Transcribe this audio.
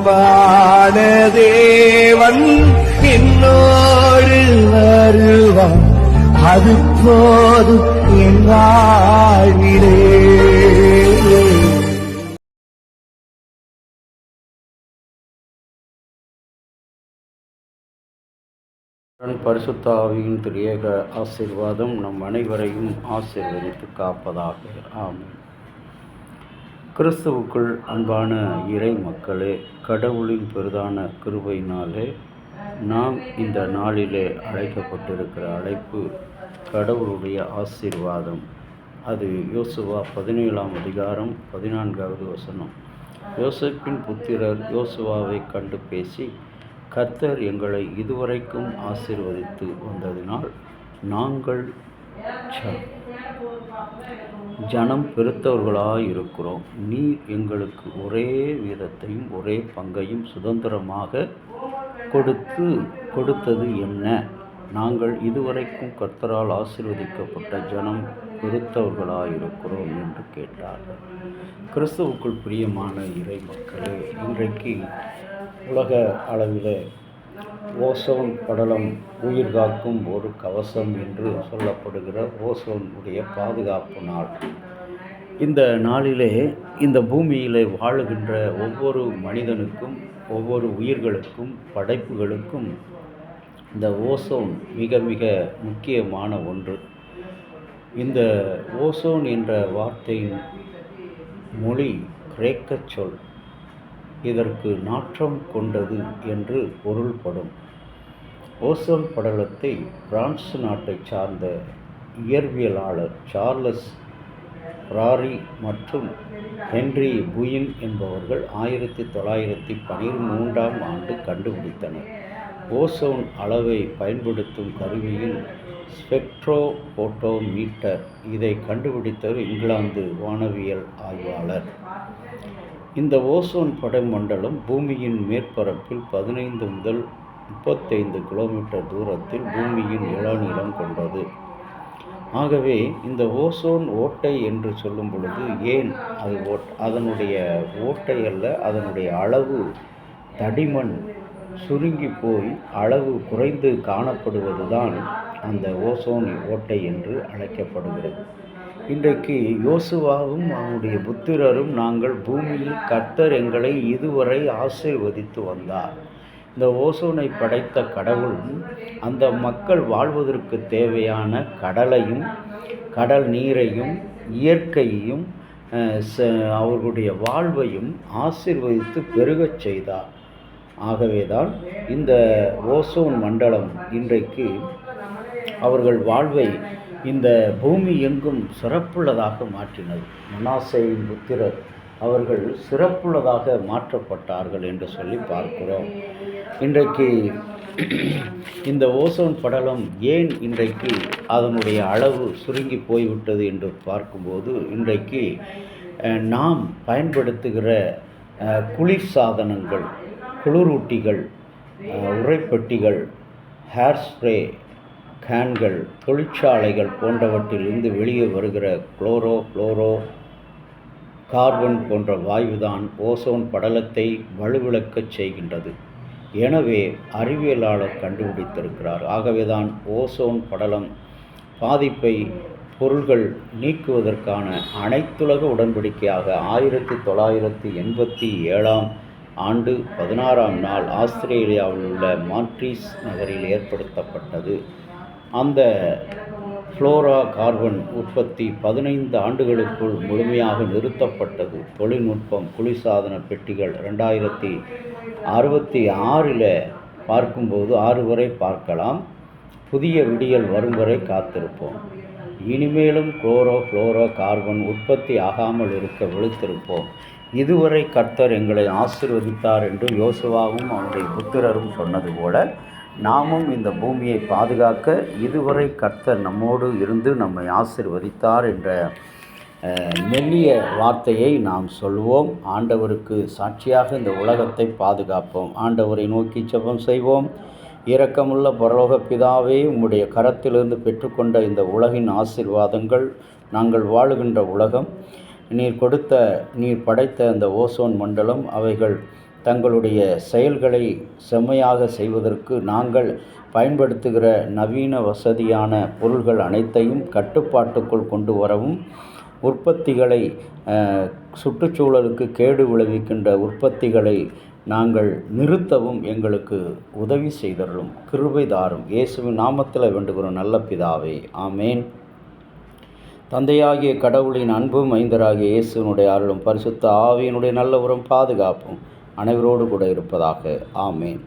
அன்பான தேவன் என்னோடு வருவான், அது போதும் என் வாழ்விலே. பரிசுத்த ஆவியின் திரியேக ஆசீர்வாதம் நம் அனைவரையும் ஆசீர்வதித்து காப்பதாக. ஆமென். கிறிஸ்துவுக்குள் அன்பான இறை மக்களே, கடவுளின் பெரிதான கிருபையினாலே நாம் இந்த நாளிலே அழைக்கப்பட்டிருக்கிற அழைப்பு கடவுளுடைய ஆசீர்வாதம். அது யோசுவா 17ஆம் அதிகாரம் 14வது வசனம். யோசேப்பின் புத்திரர் யோசுவாவை கண்டு பேசி, கர்த்தர் எங்களை இதுவரைக்கும் ஆசீர்வதித்து வந்ததினால் நாங்கள் ஜனம் பெருத்தவர்களாயிருக்கிறோம். நீர் எங்களுக்கு ஒரே வீதத்தையும் ஒரே பங்கையும் சுதந்திரமாக கொடுத்தது என்ன? நாங்கள் இதுவரைக்கும் கர்த்தரால் ஆசீர்வதிக்கப்பட்ட ஜனம் பெருத்தவர்களாயிருக்கிறோம் என்று கேட்டார்கள். கிறிஸ்துவுக்குள் பிரியமான இறை மக்களே, இன்றைக்கு உலக அளவில் ஓசோன் படலம் உயிர் காக்கும் ஒரு கவசம் என்று சொல்லப்படுகிற ஓசோன் உடைய பாதுகாப்பு நாள். இந்த நாளிலே இந்த பூமியிலே வாழுகின்ற ஒவ்வொரு மனிதனுக்கும், ஒவ்வொரு உயிர்களுக்கும், படைப்புகளுக்கும் இந்த ஓசோன் மிக மிக முக்கியமான ஒன்று. இந்த ஓசோன் என்ற வார்த்தையின் மொழி கிரேக்க சொல். இதற்கு நாற்றம் கொண்டது என்று பொருள்படும். ஓசோன் படலத்தை பிரான்ஸ் நாட்டை சார்ந்த இயற்பியலாளர் சார்லஸ் ராரி மற்றும் ஹென்றி புயின் என்பவர்கள் 1913ஆம் ஆண்டு கண்டுபிடித்தனர். ஓசோன் அளவை பயன்படுத்தும் கருவியில் ஸ்பெக்ட்ரோபோட்டோமீட்டர். இதை கண்டுபிடித்தவர் இங்கிலாந்து வானவியல் ஆய்வாளர். இந்த ஓசோன் படமண்டலம் பூமியின் மேற்பரப்பில் 15 முதல் 35 கிலோமீட்டர் தூரத்தில் பூமியின் இளநீளம் கொண்டது. ஆகவே இந்த ஓசோன் ஓட்டை என்று சொல்லும் பொழுது ஏன் அது அதனுடைய ஓட்டை அல்ல, அதனுடைய அளவு தடிமன் சுருங்கி போய் அளவு குறைந்து காணப்படுவதுதான் அந்த ஓசோன் ஓட்டை என்று அழைக்கப்படுகிறது. இன்றைக்கு யோசுவாவும் அவனுடைய புத்திரரும் நாங்கள் பூமியில் கர்த்தர் எங்களை இதுவரை ஆசீர்வதித்து வந்தார். இந்த ஓசோனை படைத்த கடவுள் அந்த மக்கள் வாழ்வதற்கு தேவையான கடலையும் கடல் நீரையும் இயற்கையையும் அவர்களுடைய வாழ்வையும் ஆசீர்வதித்து பெருகச் செய்தார். ஆகவேதான் இந்த ஓசோன் மண்டலம் இன்றைக்கு அவர்கள் வாழ்வை இந்த பூமி எங்கும் சிறப்புள்ளதாக மாற்றினது. மனாசேயின் புத்திரர் அவர்கள் சிறப்புள்ளதாக மாற்றப்பட்டார்கள் என்று சொல்லி பார்க்கிறோம். இன்றைக்கு இந்த ஓசோன் படலம் ஏன் இன்றைக்கு அதனுடைய அளவு சுருங்கி போய்விட்டது என்று பார்க்கும்போது, இன்றைக்கு நாம் பயன்படுத்துகிற குளிர் சாதனங்கள், குளிரூட்டிகள், உறைப்பெட்டிகள், ஹேர் ஸ்ப்ரே கேன்கள், தொழிற்சாலைகள் போன்றவற்றிலிருந்து வெளியே வருகிற குளோரோ கார்பன் போன்ற வாயுதான் ஓசோன் படலத்தை வலுவிழக்கச் செய்கின்றது. எனவே அறிவியலாளர் கண்டுபிடித்திருக்கிறார். ஆகவேதான் ஓசோன் படலம் பாதிப்பை பொருள்கள் நீக்குவதற்கான அனைத்துலக உடன்படிக்கையாக 1987ஆம் ஆண்டு 16ஆம் நாள் ஆஸ்திரேலியாவில் உள்ள மான்ட்ரீஸ் நகரில் ஏற்படுத்தப்பட்டது. அந்த ஃப்ளோரா கார்பன் உற்பத்தி 15 ஆண்டுகளுக்குள் முழுமையாக நிறுத்தப்பட்டது. தொழில்நுட்பம் குளிர்சாதன பெட்டிகள் 2066 பார்க்கும்போது 6 வரை பார்க்கலாம். புதிய விடியல் வரும் வரை காத்திருப்போம். இனிமேலும் ஃப்ளோரோ கார்பன் உற்பத்தி ஆகாமல் இருக்க விழித்திருப்போம். இதுவரை கர்த்தர் எங்களை ஆசீர்வதித்தார் என்று யோசுவாவும் அவனுடைய புத்திரரும் சொன்னது போல நாமும் இந்த பூமியை பாதுகாக்க இதுவரை கர்த்தர் நம்மோடு இருந்து நம்மை ஆசீர்வதித்தார் என்ற மெல்லிய வார்த்தையை நாம் சொல்வோம். ஆண்டவருக்கு சாட்சியாக இந்த உலகத்தை பாதுகாப்போம். ஆண்டவரை நோக்கி ஜெபம் செய்வோம். இரக்கமுள்ள பரலோக பிதாவே, உம்முடைய கரத்திலிருந்து பெற்றுக்கொண்ட இந்த உலகின் ஆசீர்வாதங்கள், நாங்கள் வாழுகின்ற உலகம், நீர் படைத்த அந்த ஓசோன் மண்டலம், அவைகள் தங்களுடைய செயல்களை செம்மையாக செய்வதற்கு நாங்கள் பயன்படுத்துகிற நவீன வசதியான பொருள்கள் அனைத்தையும் கட்டுப்பாட்டுக்குள் கொண்டு வரவும், உற்பத்திகளை சுற்றுச்சூழலுக்கு கேடு விளைவிக்கின்ற உற்பத்திகளை நாங்கள் நிறுத்தவும் எங்களுக்கு உதவி செய்தருளும். கிருபை தாரும். இயேசுவின் நாமத்தில் வேண்டுகிறோம் நல்ல பிதாவே, ஆமேன். தந்தையாகிய கடவுளின் அன்பும் மைந்தராகிய இயேசுவினுடைய அருளும் பரிசுத்த ஆவியினுடைய நல்ல உரம் பாதுகாப்பும் அனைவரோடு கூட இருப்பதாக. ஆமேன்.